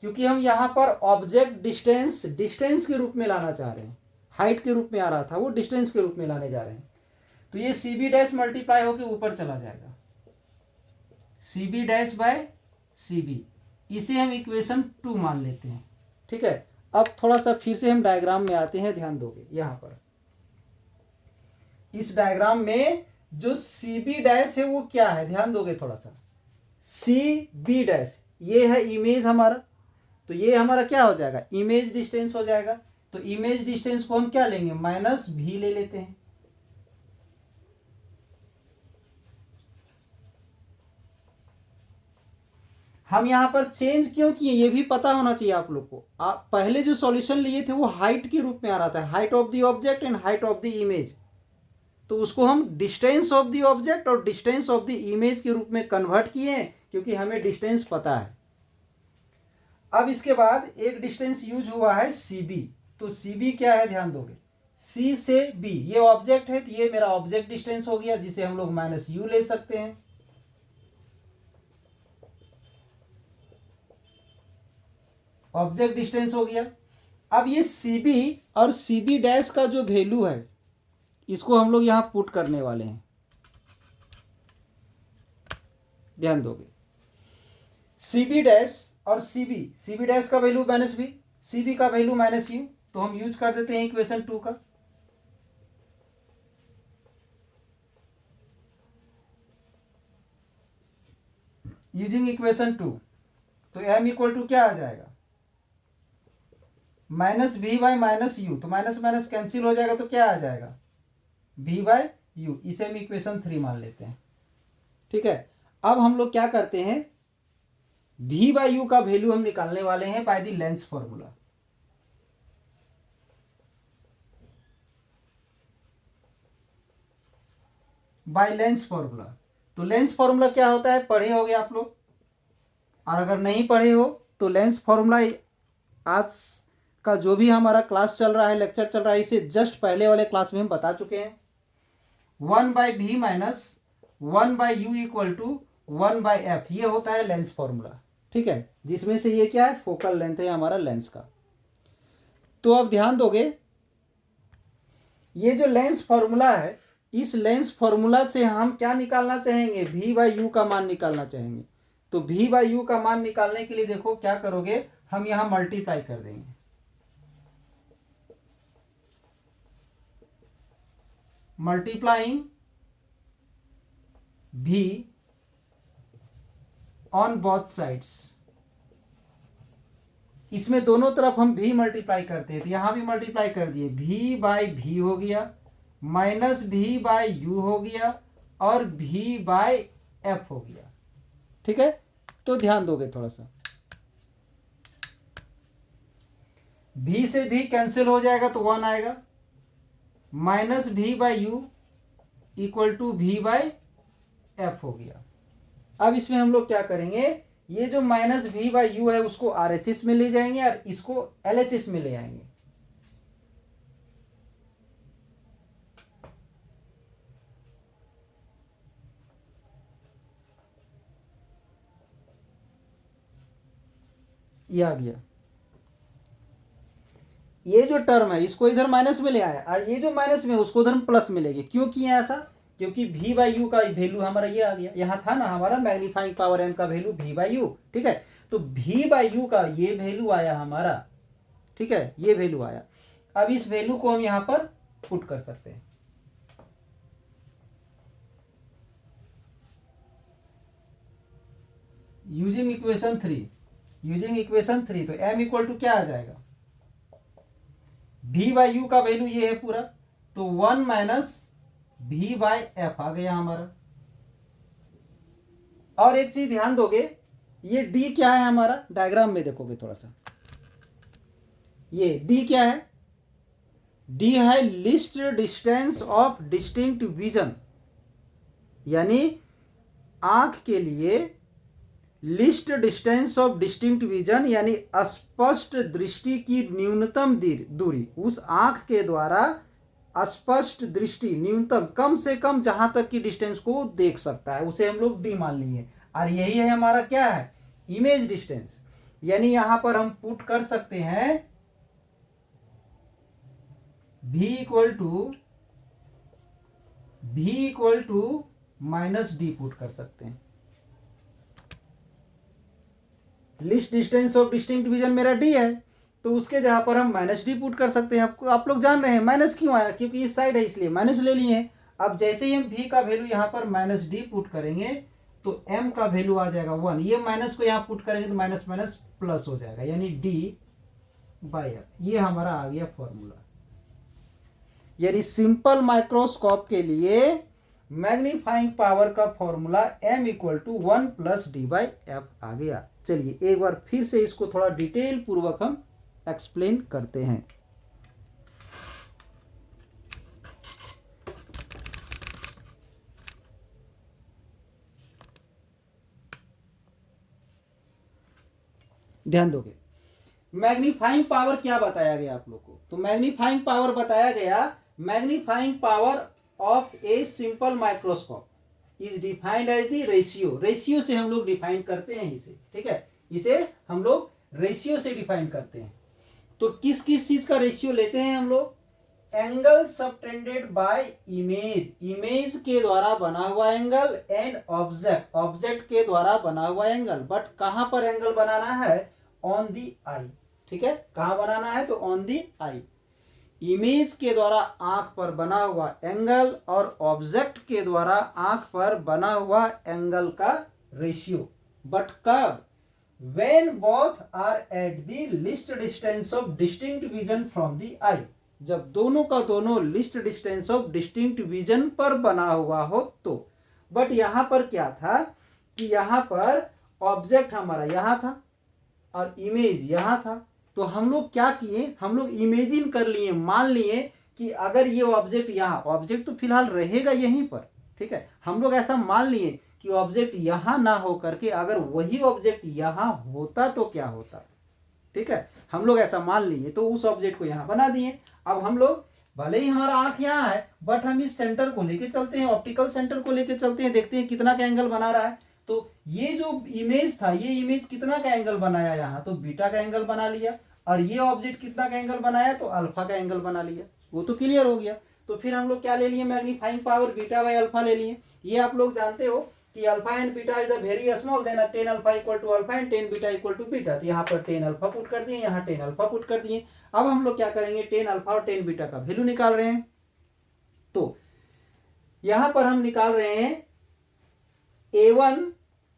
क्योंकि हम यहाँ पर ऑब्जेक्ट डिस्टेंस के रूप में लाना चाह रहे हैं, हाइट के रूप में आ रहा था वो डिस्टेंस के रूप में लाने जा रहे हैं। तो ये सी बी डैश मल्टीप्लाई होकर ऊपर चला जाएगा, C B dash by C B, इसे हम इक्वेशन 2 मान लेते हैं। ठीक है, अब थोड़ा सा फिर से हम डायग्राम में आते हैं, ध्यान दोगे यहाँ पर इस डायग्राम में जो सी बी डैश है वो क्या है, ध्यान दोगे थोड़ा सा, सी बी डैश ये है इमेज हमारा, तो ये हमारा क्या हो जाएगा, इमेज डिस्टेंस हो जाएगा। तो इमेज डिस्टेंस को हम क्या लेंगे, माइनस भी ले लेते हैं। हम यहां पर चेंज क्यों किए ये भी पता होना चाहिए आप लोग को। आप पहले जो सॉल्यूशन लिए थे वो हाइट के रूप में आ रहा था, height of the object and height of the image, तो उसको हम डिस्टेंस ऑफ द ऑब्जेक्ट और डिस्टेंस ऑफ द इमेज के रूप में कन्वर्ट किए, क्योंकि हमें डिस्टेंस पता है। अब इसके बाद एक डिस्टेंस यूज हुआ है सी बी, तो सी बी क्या है ध्यान दोगे, सी से बी ये ऑब्जेक्ट है, तो ये मेरा ऑब्जेक्ट डिस्टेंस हो गया, जिसे हम लोग माइनस यू ले सकते हैं। ऑब्जेक्ट डिस्टेंस हो गया। अब ये सी बी और सी बी डैश का जो वैल्यू है इसको हम लोग यहां पुट करने वाले हैं, ध्यान दोगे, सी बी डैश और सी बी डैश का value minus B, C B का वैल्यू माइनस यू, तो हम यूज कर देते हैं इक्वेशन 2 का। यूजिंग इक्वेशन 2, तो एम इक्वल टू क्या आ जाएगा, minus V by minus U, तो माइनस माइनस कैंसिल हो जाएगा, तो क्या आ जाएगा वी बाय यू, इसे हम इक्वेशन 3 मान लेते हैं। ठीक है, अब हम लोग क्या करते हैं, v बाई यू का वैल्यू हम निकालने वाले हैं by the lens formula. By lens formula, तो लेंस फॉर्मूला क्या होता है पढ़े होगे आप लोग, और अगर नहीं पढ़े हो तो लेंस फॉर्मूला आज का जो भी हमारा क्लास चल रहा है, लेक्चर चल रहा है, इसे जस्ट पहले वाले क्लास में हम बता चुके हैं। 1/v minus 1/u equal to 1/f, ये होता है लेंस फॉर्मूला, ठीक है, जिसमें से ये क्या है, फोकल लेंथ है हमारा लेंस का। तो अब ध्यान दोगे, ये जो लेंस फॉर्मूला है, इस लेंस फॉर्मूला से हम क्या निकालना चाहेंगे, v/u का मान निकालना चाहेंगे। तो v/u का मान निकालने के लिए देखो क्या करोगे, हम यहां मल्टीप्लाई कर देंगे, multiplying v on both sides. इसमें दोनों तरफ हम v मल्टीप्लाई करते हैं, तो यहां भी मल्टीप्लाई कर दिए, v/v हो गया, माइनस v/u हो गया, और v/f हो गया, ठीक है। तो ध्यान दोगे थोड़ा सा, v से v कैंसिल हो जाएगा तो 1 आएगा, minus v/u equal to v/f हो गया। अब इसमें हम लोग क्या करेंगे, ये जो माइनस v/u है उसको RHS में ले जाएंगे और इसको LHS में ले आएंगे। ये आ गया, ये जो टर्म है इसको इधर माइनस में ले आया, और ये जो माइनस में उसको उधर प्लस में ले गए। क्यों किया ऐसा, क्योंकि v/u का वैल्यू हमारा ये आ गया, यहाँ था ना हमारा मैग्नीफाइंग पावर m का वैल्यू v/u, ठीक है। तो v/u का ये वैल्यू आया हमारा, ठीक है, ये वैल्यू आया। अब इस वैल्यू को हम यहां पर पुट कर सकते हैं, यूजिंग इक्वेशन 3, तो m इक्वल टू क्या आ जाएगा, v/u का वैल्यू ये है पूरा, तो 1 माइनस v/f आ गया हमारा। और एक चीज ध्यान दोगे, ये d क्या है हमारा, डायग्राम में देखोगे थोड़ा सा, ये d क्या है, d है least distance of distinct vision, यानी आंख के लिए least distance of distinct vision यानी स्पष्ट दृष्टि की न्यूनतम दूरी, उस आंख के द्वारा स्पष्ट दृष्टि न्यूनतम, कम से कम जहां तक की डिस्टेंस को देख सकता है, उसे हम लोग डी मान लिए। और यही है हमारा क्या है, इमेज डिस्टेंस, यानी यहां पर हम पुट कर सकते हैं v equal to minus D put कर सकते हैं। Least distance of distinct vision मेरा d है, तो उसके जहां पर हम माइनस डी पुट कर सकते हैं। आप लोग जान रहे हैं माइनस क्यों आया, क्योंकि इस साइड है इसलिए माइनस ले लिए हैं। अब जैसे ही हम v का वैल्यू यहां पर माइनस डी पुट करेंगे तो m का वैल्यू आ जाएगा 1, ये माइनस को यहां पुट करेंगे तो माइनस माइनस प्लस हो जाएगा, यानी d/f। ये हमारा आ गया फॉर्मूला। यानी सिंपल माइक्रोस्कोप के लिए मैग्नीफाइंग पावर का formula m equal to 1 plus d/f आ गया। चलिए एक बार फिर से इसको थोड़ा डिटेल पूर्वक हम एक्सप्लेन करते हैं। ध्यान दोगे, मैग्नीफाइंग पावर क्या बताया गया आप लोग को, तो मैग्नीफाइंग पावर बताया गया, magnifying power of a simple microscope is defined as the ratio से हम लोग डिफाइन करते हैं इसे, ठीक है, इसे हम लोग रेशियो से डिफाइन करते हैं। तो किस किस चीज का रेशियो लेते हैं हम लोग, एंगल सबटेंडेड बाय इमेज के द्वारा बना हुआ एंगल, एंड ऑब्जेक्ट के द्वारा बना हुआ एंगल। बट कहां पर एंगल बनाना है, ऑन दी आई, ठीक है, कहां बनाना है, तो ऑन दी आई। इमेज के द्वारा आंख पर बना हुआ एंगल और ऑब्जेक्ट के द्वारा आंख पर बना हुआ एंगल का रेशियो। बट कब, when both are at the least distance of distinct vision from the eye, जब दोनों का दोनों list distance of distinct vision पर बना हुआ हो तो। बट यहां पर क्या था कि यहां पर ऑब्जेक्ट हमारा यहां था और इमेज यहां था, तो हम लोग क्या किए, हम लोग इमेजिन कर लिए, मान लिए कि अगर ये ऑब्जेक्ट यहाँ, ऑब्जेक्ट तो फिलहाल रहेगा यहीं पर, ठीक है, हम लोग ऐसा मान लिए कि ऑब्जेक्ट यहां ना हो करके अगर वही ऑब्जेक्ट यहां होता तो क्या होता, ठीक है, हम लोग ऐसा मान लिए, तो उस ऑब्जेक्ट को यहां बना दिए। अब हम लोग भले ही हमारा आंख यहाँ है बट हम इस सेंटर को लेके चलते हैं, ऑप्टिकल सेंटर को लेके चलते हैं, देखते हैं कितना का एंगल बना रहा है। तो ये जो इमेज था, ये इमेज कितना का एंगल बनाया यहाँ, तो बीटा का एंगल बना लिया, और ये ऑब्जेक्ट कितना का एंगल बनाया, तो अल्फा का एंगल बना लिया। वो तो क्लियर हो गया। तो फिर हम लोग क्या ले लिए, magnifying power beta by alpha ले लिए। ये आप लोग जानते हो कि alpha and beta is the very small, then tan alpha equal to alpha and tan beta equal to beta. तो यहाँ पर टेन अल्फा पुट कर दिए, यहाँ टेन अल्फा पुट कर दिए। अब हम लोग क्या करेंगे, टेन अल्फा और टेन बीटा का वैल्यू निकाल रहे हैं। तो यहां पर हम निकाल रहे हैं A1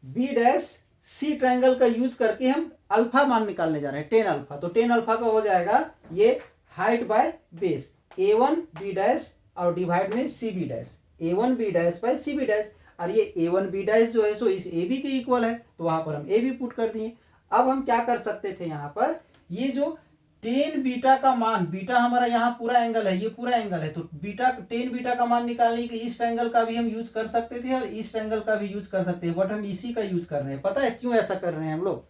B dash C triangle का यूज करके हम अल्फा मान निकालने जा रहे हैं, टेन अल्फा। तो टेन अल्फा का हो जाएगा ये height by base, A1 B dash और डिवाइड में CB dash, A1 B dash by CB dash. और ये A1 B डैश जो है सो इस AB के इक्वल है, तो वहां पर हम AB पुट कर दिए। अब हम क्या कर सकते थे, यहाँ पर ये जो टेन बीटा का मान, बीटा हमारा यहाँ पूरा एंगल है, ये पूरा एंगल है, तो बीटा टेन बीटा का मान निकालने के ईस्ट एंगल का भी हम यूज कर सकते थे और ईस्ट एंगल का भी यूज कर सकते हैं, बट हम इसी का यूज कर रहे हैं। पता है क्यों ऐसा कर रहे हैं हम लोग,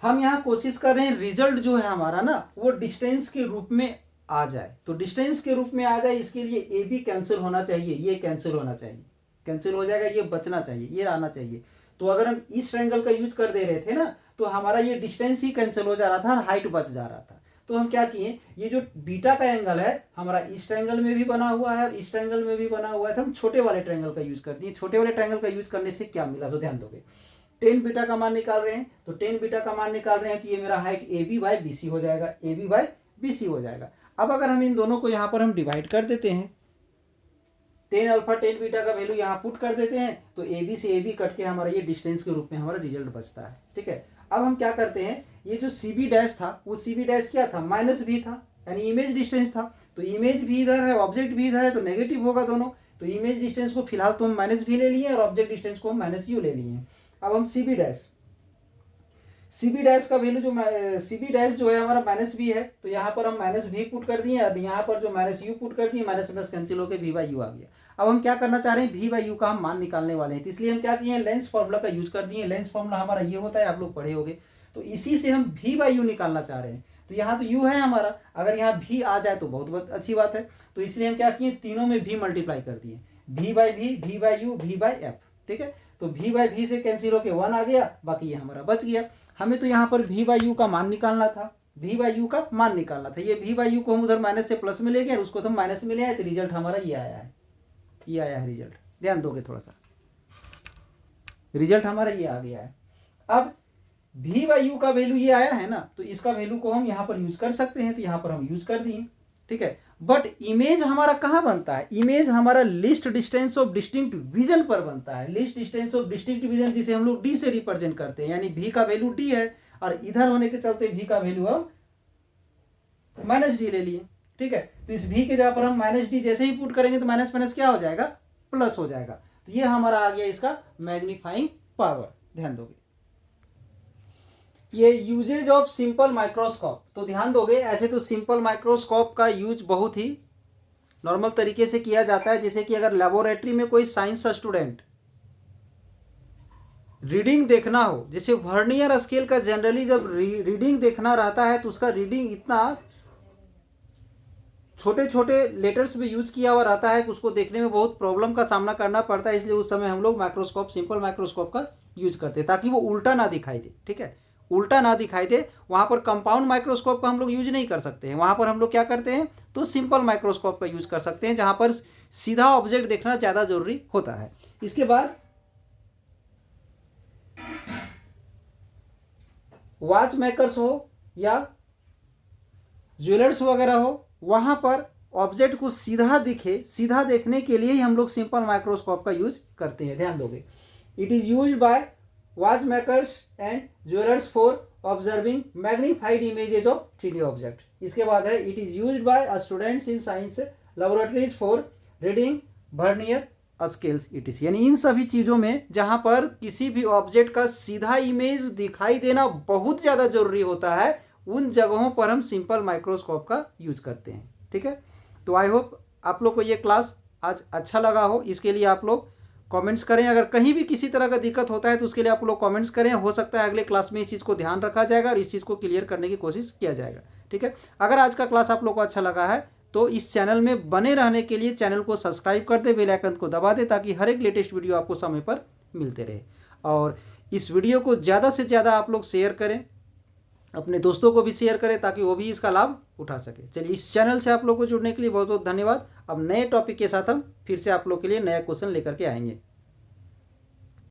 हम यहाँ कोशिश कर रहे हैं रिजल्ट जो है हमारा ना वो डिस्टेंस के रूप में आ जाए। तो डिस्टेंस के रूप में आ जाए, इसके लिए ए बी कैंसिल होना चाहिए, ये कैंसिल होना चाहिए, कैंसिल हो जाएगा, ये बचना चाहिए, ये आना चाहिए। तो अगर हम ईस्ट एंगल का यूज कर दे रहे थे ना, तो हमारा ये डिस्टेंस ही कैंसिल हो जा रहा था और हाइट बच जा रहा था। तो हम क्या किए, ये जो बीटा का एंगल है हमारा ईस्ट एंगल में भी बना हुआ है और ईस्ट एंगल में भी बना हुआ है, तो हम छोटे वाले ट्रायंगल का यूज कर दिए। छोटे वाले ट्रायंगल का यूज करने से क्या मिला, तो ध्यान दोगे, टेन बीटा का मान निकाल रहे हैं, तो टेन बीटा का मान निकाल रहे हैं, तो ये मेरा height A B by B C हो जाएगा, A B by B C हो जाएगा। अब अगर हम इन दोनों को यहाँ पर हम डिवाइड कर देते हैं, टेन अल्फा टेन बीटा का वैल्यू यहाँ पुट कर देते हैं, तो ए बी से ए बी कट के हमारा ये डिस्टेंस के रूप में हमारा रिजल्ट बचता है। ठीक है, अब हम क्या करते हैं, ये जो सी बी डैश था वो सी बी डैश क्या था, माइनस भी था, यानी इमेज डिस्टेंस था। तो इमेज भी इधर है, ऑब्जेक्ट भी इधर है, तो नेगेटिव होगा दोनों। तो इमेज डिस्टेंस को फिलहाल तो हम माइनस भी ले लिए और ऑब्जेक्ट डिस्टेंस को हम माइनस यू ले लिए। अब हम सी बी डैश का वैल्यू जो सी बी डैश जो है हमारा माइनस भी है, तो यहाँ पर हम माइनस भी पुट कर दिए और यहाँ पर जो माइनस यू पुट कर दिए, माइनस प्लस कैंसिल होकर वी बाई यू आ गया। अब हम क्या करना चाह रहे हैं, वी बाई यू का हम मान निकालने वाले हैं, तो इसलिए हम क्या किए, लेंस फॉर्मूला का यूज कर दिए। लेंस फॉर्मूला हमारा ये होता है, आप लोग पढ़े होंगे, तो इसी से हम वी बाई यू निकालना चाह रहे हैं। तो यहाँ तो यू है हमारा, अगर यहाँ भी आ जाए तो बहुत अच्छी बात है। तो इसलिए हम क्या किए, तीनों में भी मल्टीप्लाई कर दिए, V by U, V by F. ठीक है, तो वी बाई वी से कैंसिल होकर वन आ गया, बाकी ये हमारा बच गया। हमें तो यहाँ पर वी बाई यू का मान निकालना था, वी बाई यू का मान निकालना था। ये वी बाई यू को हम उधर माइनस से प्लस में ले गए, उसको तो हम माइनस में ले आए, तो रिजल्ट हमारा ये आया है, ये आया है रिजल्ट। ध्यान दोगे थोड़ा सा, रिजल्ट हमारा ये आ गया है। अब वी बाई यू का वैल्यू ये आया है ना, तो इसका वैल्यू को हम यहाँ पर यूज कर सकते हैं, तो यहाँ पर हम यूज कर दिए। ठीक है, बट इमेज हमारा कहाँ बनता है, इमेज हमारा list distance of distinct vision पर बनता है। List distance of distinct vision जिसे हम लोग डी से रिप्रेजेंट करते हैं, यानी वी का वैल्यू डी है और इधर होने के चलते वी का वैल्यू हम माइनस डी ले लिए। ठीक है, तो इस वी के जगह पर हम माइनस डी जैसे ही पुट करेंगे तो माइनस माइनस क्या हो जाएगा, प्लस हो जाएगा। तो ये हमारा आ गया इसका मैग्नीफाइंग पावर। ध्यान दोगे, ये यूजेज ऑफ सिंपल माइक्रोस्कोप, तो ध्यान दोगे, ऐसे तो सिंपल माइक्रोस्कोप का यूज बहुत ही नॉर्मल तरीके से किया जाता है। जैसे कि अगर लेबोरेटरी में कोई साइंस स्टूडेंट रीडिंग देखना हो, जैसे वर्नियर स्केल का जनरली जब रीडिंग देखना रहता है तो उसका रीडिंग इतना छोटे छोटे लेटर्स में यूज किया हुआ रहता है कि उसको देखने में बहुत प्रॉब्लम का सामना करना पड़ता है। इसलिए उस समय हम लोग माइक्रोस्कोप, सिंपल माइक्रोस्कोप का यूज करते हैं ताकि वो उल्टा ना दिखाई दे। ठीक है, उल्टा ना दिखाई दे। वहाँ पर कंपाउंड माइक्रोस्कोप का हम लोग यूज नहीं कर सकते हैं, वहाँ पर हम लोग क्या करते हैं, तो सिंपल माइक्रोस्कोप का यूज कर सकते हैं, जहाँ पर सीधा ऑब्जेक्ट देखना ज़्यादा जरूरी होता है। इसके बाद वॉच मेकर्स हो या ज्वेलर्स वगैरह हो, वहाँ पर ऑब्जेक्ट को सीधा दिखे, सीधा देखने के लिए ही हम लोग सिंपल माइक्रोस्कोप का यूज करते हैं। ध्यान दोगे, it is use by watch makers and jewellers for observing magnified images of 3D object. इसके बाद है it is use by students in science laboratories for reading vernier scales etc.. यानी इन सभी चीज़ों में जहाँ पर किसी भी ऑब्जेक्ट का सीधा इमेज दिखाई देना बहुत ज़्यादा जरूरी होता है, उन जगहों पर हम सिंपल माइक्रोस्कोप का यूज करते हैं। ठीक है, तो आई होप आप लोग को ये क्लास आज अच्छा लगा हो। इसके लिए आप लोग कमेंट्स करें, अगर कहीं भी किसी तरह का दिक्कत होता है तो उसके लिए आप लोग कमेंट्स करें। हो सकता है अगले क्लास में इस चीज़ को ध्यान रखा जाएगा और इस चीज़ को क्लियर करने की कोशिश किया जाएगा। ठीक है, अगर आज का क्लास आप लोग को अच्छा लगा है तो इस चैनल में बने रहने के लिए चैनल को सब्सक्राइब कर दे, बेल आइकन को दबा दे, ताकि हर एक लेटेस्ट वीडियो आपको समय पर मिलते रहे। और इस वीडियो को ज़्यादा से ज़्यादा आप लोग शेयर करें, अपने दोस्तों को भी शेयर करें ताकि वो भी इसका लाभ उठा सके। चलिए, इस चैनल से आप लोग को जुड़ने के लिए बहुत बहुत धन्यवाद। अब नए टॉपिक के साथ हम फिर से आप लोग के लिए नया क्वेश्चन लेकर के आएंगे।